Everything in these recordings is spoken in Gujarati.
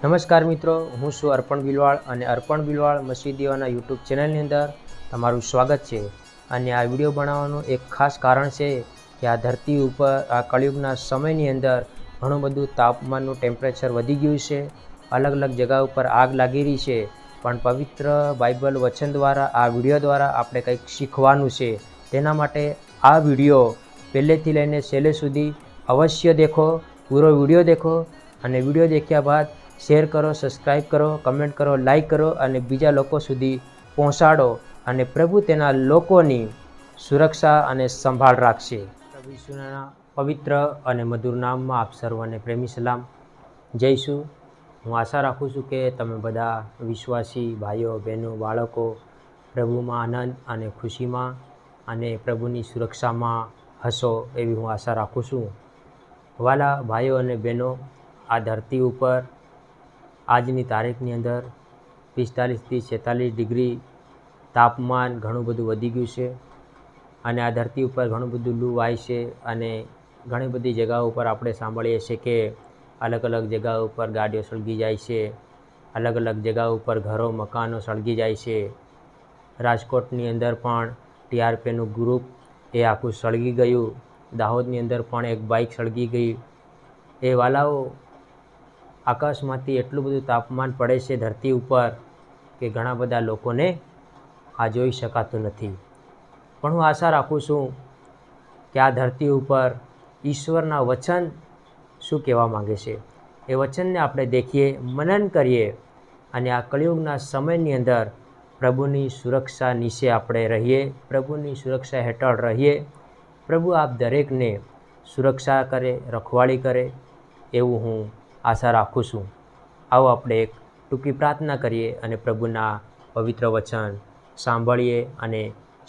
નમસ્કાર મિત્રો, હું છું અર્પણ બિલવાળ અને અર્પણ બિલવાળ મસીદીઓના યુટ્યુબ ચેનલની અંદર તમારું સ્વાગત છે. અને આ વિડીયો બનાવવાનું એક ખાસ કારણ છે કે આ ધરતી ઉપર આ કળિયુગના સમયની અંદર ઘણું બધું તાપમાનનું ટેમ્પરેચર વધી ગયું છે. અલગ અલગ જગા ઉપર આગ લાગી રહી છે. પણ પવિત્ર બાઇબલ વચન દ્વારા આ વિડીયો દ્વારા આપણે કંઈક શીખવાનું છે. તેના માટે આ વિડીયો પહેલેથી લઈને છેલ્લે સુધી અવશ્ય દેખો, પૂરો વિડીયો દેખો અને વિડીયો દેખ્યા બાદ શેર કરો, સબસ્ક્રાઈબ કરો, કમેન્ટ કરો, લાઈક કરો અને બીજા લોકો સુધી પહોંચાડો અને પ્રભુ તેના લોકોની સુરક્ષા અને સંભાળ રાખશે. પ્રભુ ઈસુના પવિત્ર અને મધુર નામમાં આપ સર્વને પ્રેમી સલામ. જઈશું. હું આશા રાખું છું કે તમે બધા વિશ્વાસી ભાઈઓ, બહેનો, બાળકો પ્રભુમાં આનંદ અને ખુશીમાં અને પ્રભુની સુરક્ષામાં હશો એવી હું આશા રાખું છું. વાલા ભાઈઓ અને બહેનો, આ ધરતી ઉપર આજની તારીખની અંદર 45થી 46 ડિગ્રી તાપમાન ઘણું બધું વધી ગયું છે. અને આ ધરતી ઉપર ઘણું બધું લૂ વાય છે અને ઘણી બધી જગાઓ ઉપર આપણે સાંભળીએ છીએ કે અલગ અલગ જગાઓ ઉપર ગાડીઓ સળગી જાય છે. અલગ અલગ જગાઓ ઉપર ઘરો, મકાનો સળગી જાય છે. રાજકોટની અંદર પણ TRPનું ગ્રુપ એ આખું સળગી ગયું. દાહોદની અંદર પણ એક બાઇક સળગી ગઈ. એ વાલાઓ, આકાશમાંથી એટલું બધું તાપમાન પડે છે ધરતી ઉપર કે ઘણા બધા લોકોને આ જોઈ શકાતું નથી. પણ હું આશા રાખું છું કે આ ધરતી ઉપર ઈશ્વરના વચન શું કહેવા માગે છે એ વચનને આપણે દેખીએ, મનન કરીએ અને આ કળિયુગના સમયની અંદર પ્રભુની સુરક્ષા નીચે આપણે રહીએ, પ્રભુની સુરક્ષા હેઠળ રહીએ. પ્રભુ આપ દરેકને સુરક્ષા કરે, રખવાળી કરે એવું હું આશા રાખું છું. આવો આપણે એક ટૂંકી પ્રાર્થના કરીએ અને પ્રભુના પવિત્ર વચન સાંભળીએ અને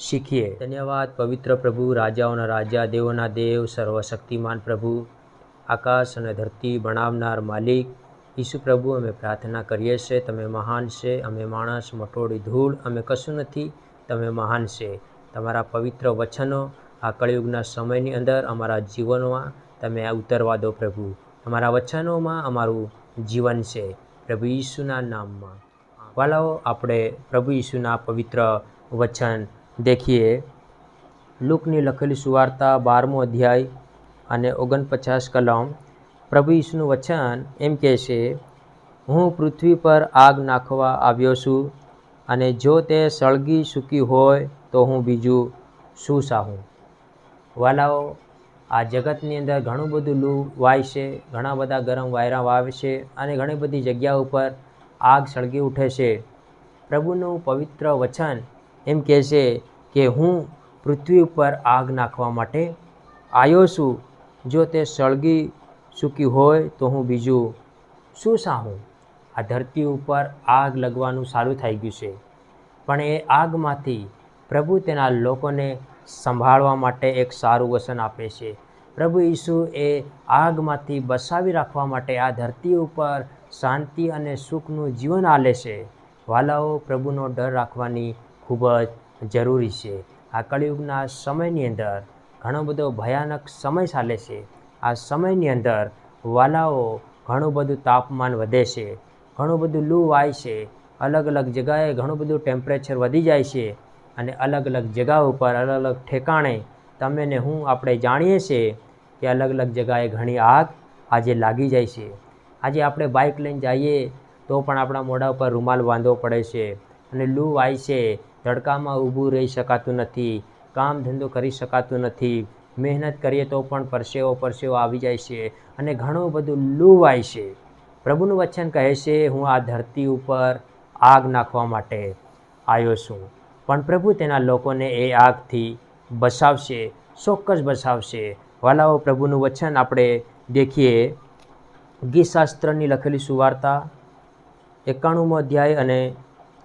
શીખીએ. ધન્યવાદ પવિત્ર પ્રભુ, રાજાઓના રાજા, દેવોના દેવ, સર્વશક્તિમાન પ્રભુ, આકાશ અને ધરતી બનાવનાર માલિક ઈસુ પ્રભુ, અમે પ્રાર્થના કરીએ છીએ. તમે મહાન છે, અમે માણસ, મટોડી ધૂળ, અમે કશું નથી. તમે મહાન છે. તમારા પવિત્ર વચનો આ કળિયુગના સમયની અંદર અમારા જીવનમાં તમે ઉતરવા દો પ્રભુ. તમારા વચનોમાં અમારું જીવન છે પ્રભુ ઈસુના નામમાં. વાલાઓ, આપણે પ્રભુ ઈસુના પવિત્ર વચન દેખીએ. લૂકની લખેલી સુવાર્તા 12મો અધ્યાય અને 49 કલમ. પ્રભુ ઈસુનું વચન એમ કહે છે, હું પૃથ્વી પર આગ નાખવા આવ્યો છું અને જો તે સળગી સૂકી હોય તો હું બીજું શું ચાહું. વાલાઓ, આ જગતની અંદર ઘણું બધું લૂ વાય છે, ઘણા બધા ગરમ વાયરા વાવે છે અને ઘણી બધી જગ્યા ઉપર આગ સળગી ઉઠે છે. પ્રભુનું પવિત્ર વચન એમ કહે છે કે હું પૃથ્વી ઉપર આગ નાખવા માટે આવ્યો છું. જો તે સળગી સૂકી હોય તો હું બીજું શું ચાહું. આ ધરતી ઉપર આગ લગવાનું ચાલુ થઈ ગયું છે, પણ એ આગમાંથી પ્રભુ તેના લોકોને સંભાળવા માટે એક સારું વચન આપે છે. પ્રભુ ઈસુ એ આગમાંથી બચાવી રાખવા માટે આ ધરતી ઉપર શાંતિ અને સુખનું જીવન આલે છે. વાલાઓ, પ્રભુનો ડર રાખવાની ખૂબ જ જરૂરી છે. આ કળિયુગના સમયની અંદર ઘણો બધો ભયાનક સમય ચાલે છે. આ સમયની અંદર વાલાઓ, ઘણું બધું તાપમાન વધે છે, ઘણું બધું લૂ વાય છે. અલગ અલગ જગાએ ઘણું બધું ટેમ્પરેચર વધી જાય છે અને અલગ અલગ જગા ઉપર અલગ અલગ ઠેકાણે તમે ને હું આપણે જાણીએ છીએ કે અલગ અલગ જગાએ ઘણી આગ આજે લાગી જાય છે. આજે આપણે બાઇક લઈને જઈએ તો પણ આપણા મોઢા ઉપર રૂમાલ બાંધવો પડે છે અને લૂ વાય છે. તડકામાં ઊભું રહી શકાતું નથી, કામ ધંધો કરી શકાતું નથી. મહેનત કરીએ તો પણ પરસેવો આવી જાય છે અને ઘણું બધું લૂ વાય છે. પ્રભુનું વચન કહે છે, હું આ ધરતી ઉપર આગ નાખવા માટે આવ્યો છું, પણ પ્રભુ તેના લોકોને એ આગથી બચાવશે, ચોક્કસ બચાવશે. વાલાઓ, પ્રભુનું વચન આપણે દેખીએ. ગીતશાસ્ત્રની લખેલી સુવાર્તા 91મો અધ્યાય અને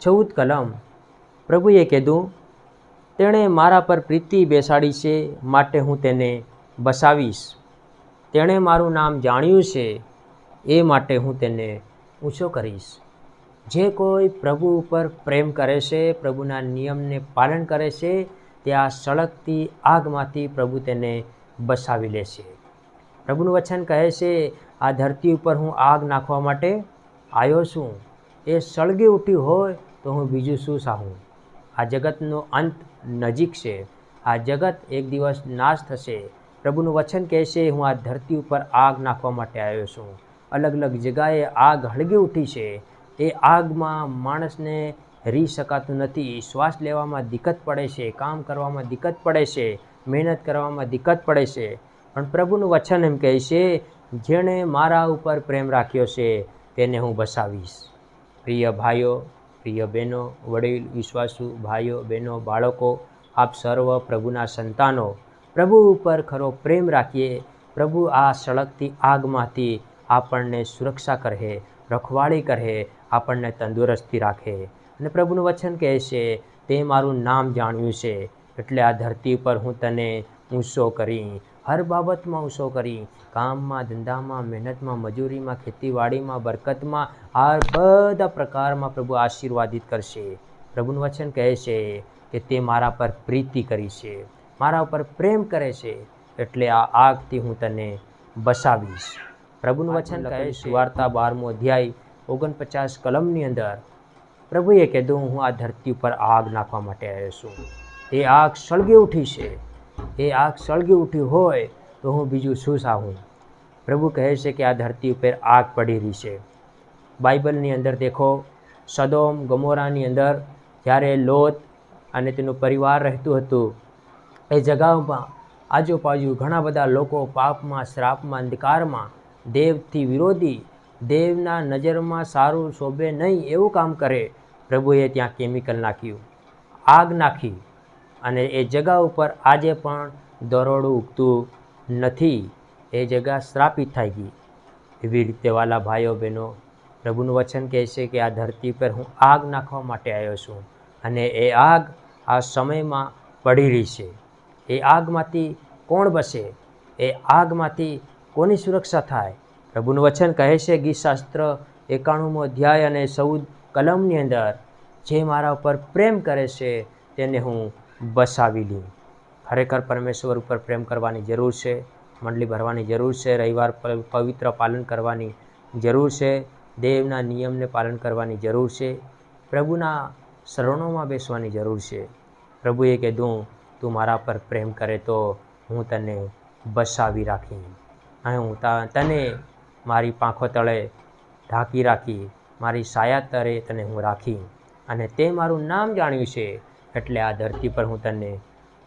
14 કલમ. પ્રભુએ કીધું, તેણે મારા પર પ્રીતિ બેસાડી છે માટે હું તેને બચાવીશ. તેણે મારું નામ જાણ્યું છે એ માટે હું તેને ઊંચો કરીશ. જે કોઈ પ્રભુ ઉપર પ્રેમ કરે છે, પ્રભુના નિયમને પાલન કરે છે, તે આ સળગતી આગમાંથી પ્રભુ તેને બચાવી લેશે. પ્રભુનું વચન કહે છે, આ ધરતી ઉપર હું આગ નાખવા માટે આવ્યો છું, એ સળગી ઉઠ્યું હોય તો હું બીજું શું સાહું? આ જગતનો અંત નજીક છે. આ જગત એક દિવસ નાશ થશે. પ્રભુનું વચન કહે છે, હું આ ધરતી ઉપર આગ નાખવા માટે આવ્યો છું. અલગ અલગ જગાએ આગ હળગી ઉઠી છે. એ આગમાં માણસને રહી શકાતું નથી. શ્વાસ લેવામાં દિક્કત પડે છે, કામ કરવામાં દિક્કત પડે છે, મહેનત કરવામાં દિક્કત પડે છે. પણ પ્રભુનું વચન એમ કહે છે, જેણે મારા ઉપર પ્રેમ રાખ્યો છે તેને હું બસાવીશ. પ્રિય ભાઈઓ, પ્રિય બહેનો, વડીલ, વિશ્વાસુ ભાઈઓ, બહેનો, બાળકો, આપ સર્વ પ્રભુના સંતાનો પ્રભુ ઉપર ખરો પ્રેમ રાખીએ. પ્રભુ આ સળગતી આગમાંથી આપણને સુરક્ષા કરે, રખવાળી કરે, આપણને તંદુરસ્તી રાખે. અને પ્રભુનું વચન કહે છે, તે મારું નામ જાણ્યું છે એટલે આ ધરતી પર હું તને ઊંચો કરી, હર બાબતમાં ઊંચો કરી. કામમાં, ધંધામાં, મહેનતમાં, મજૂરીમાં, ખેતીવાડીમાં, બરકતમાં, આ બધા પ્રકારમાં પ્રભુ આશીર્વાદિત કરશે. પ્રભુનું વચન કહે છે કે તે મારા પર પ્રીતિ કરી છે, મારા ઉપર પ્રેમ કરે છે, એટલે આ આગથી હું તને બસાવીશ. પ્રભુનું વચન કહે છે, વાર્તા 12મો અધ્યાય 49 કલમની અંદર પ્રભુએ કીધું, હું આ ધરતી ઉપર આગ નાખવા માટે આવ્યો છું. એ આગ સળગી ઉઠી છે. એ આગ સળગી ઉઠી હોય તો હું બીજું શું સાહું? પ્રભુ કહે છે કે આ ધરતી ઉપર આગ પડી રહી છે. બાઇબલની અંદર દેખો, સદોમ ગમોરાની અંદર જ્યારે લોત અને તેનું પરિવાર રહેતું હતું, એ જગાઓમાં આજુબાજુ ઘણા બધા લોકો પાપમાં, શ્રાપમાં, અંધકારમાં, દેવથી વિરોધી, દેવના નજરમાં સારું શોભે નહીં એવું કામ કરે. પ્રભુએ ત્યાં કેમિકલ નાખ્યું, આગ નાખી, અને એ જગા ઉપર આજે પણ દરોડું ઉગતું નથી. એ જગા શ્રાપિત થઈ ગઈ. એવી રીતે વાલા ભાઈઓ બહેનો, પ્રભુનું વચન કહે છે કે આ ધરતી પર હું આગ નાખવા માટે આવ્યો છું. અને એ આગ આ સમયમાં પડી રહી છે. એ આગમાંથી કોણ બસે? એ આગમાંથી કોની સુરક્ષા થાય? પ્રભુનું વચન કહે છે, ગીતશાસ્ત્ર 91મો અધ્યાય અને 14 કલમની અંદર, જે મારા ઉપર પ્રેમ કરે છે તેને હું બસાવી લઉં. ખરેખર પરમેશ્વર ઉપર પ્રેમ કરવાની જરૂર છે, મંડળી ભરવાની જરૂર છે, રવિવાર પવિત્ર પાલન કરવાની જરૂર છે, દેવના નિયમને પાલન કરવાની જરૂર છે, પ્રભુના શરણોમાં બેસવાની જરૂર છે. પ્રભુએ કીધું, તું મારા પર પ્રેમ કરે તો હું તને બસાવી રાખી, અને હું તને મારી પાંખો તળે ઢાંકી રાખી, મારી સાયા તળે તને હું રાખી. અને તે મારું નામ જાણ્યું છે એટલે આ ધરતી પર હું તને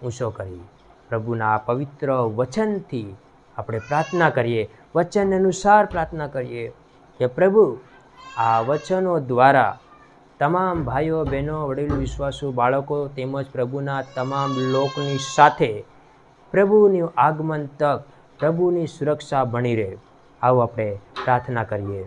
ઊંચો કરી. પ્રભુના આ પવિત્ર વચનથી આપણે પ્રાર્થના કરીએ, વચન અનુસાર પ્રાર્થના કરીએ કે પ્રભુ આ વચનો દ્વારા તમામ ભાઈઓ, બહેનો, વડીલો, વિશ્વાસુ બાળકો તેમજ પ્રભુના તમામ લોકોની સાથે પ્રભુનું આગમન તક, પ્રભુની સુરક્ષા બની રહે. આવો આપણે પ્રાર્થના કરીએ.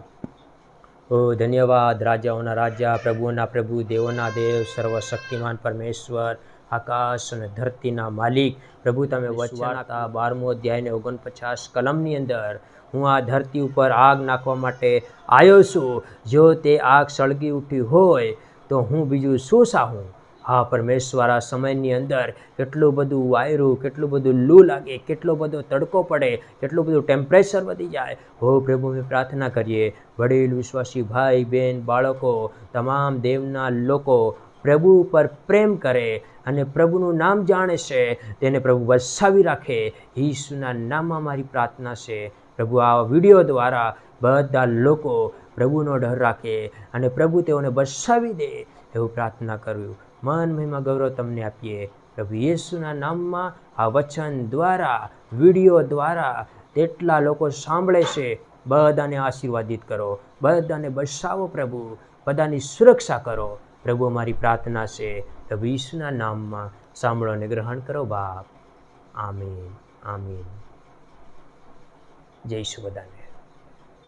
ઓ ધન્યવાદ રાજાઓના રાજા, પ્રભુઓના પ્રભુ, દેવોના દેવ, સર્વશક્તિમાન પરમેશ્વર, આકાશ અને ધરતીના માલિક પ્રભુ, તમે વચન 12મો અધ્યાય 49 કલમની અંદર, હું આ ધરતી ઉપર આગ નાખવા માટે આવ્યો છું. જો તે આગ સળગી ઉઠી હોય તો હું બીજું શું સાહું? હા પરમેશ્વર, આ સમયની અંદર કેટલું બધું વાયરું, કેટલું બધું લૂ લાગે, કેટલો બધો તડકો પડે, કેટલું બધું ટેમ્પરેચર વધી જાય. હો પ્રભુ, અમે પ્રાર્થના કરીએ, વડીલ, વિશ્વાસી ભાઈ બહેન, બાળકો, તમામ દેવના લોકો પ્રભુ ઉપર પ્રેમ કરે અને પ્રભુનું નામ જાણે છે તેને પ્રભુ વસાવી રાખે. ઈસુના નામમાં મારી પ્રાર્થના છે. પ્રભુ આ વિડીયો દ્વારા બધા લોકો પ્રભુનો ડર રાખે અને પ્રભુ તેઓને બસાવી દે એવું પ્રાર્થના કર્યું. મન, મહિમા, ગૌરવ તમને આપીએ પ્રભુ યેસુના નામમાં. આ વચન દ્વારા, વિડીયો દ્વારા તેટલા લોકો સાંભળે છે, બધાને આશીર્વાદિત કરો, બધાને બસાવો પ્રભુ, બધાની સુરક્ષા કરો પ્રભુ. અમારી પ્રાર્થના છે પ્રભુ યેસુના નામમાં. સાંભળો અને ગ્રહણ કરો બાપ. આમીન, આમીન. જય ઈસુ બધાને.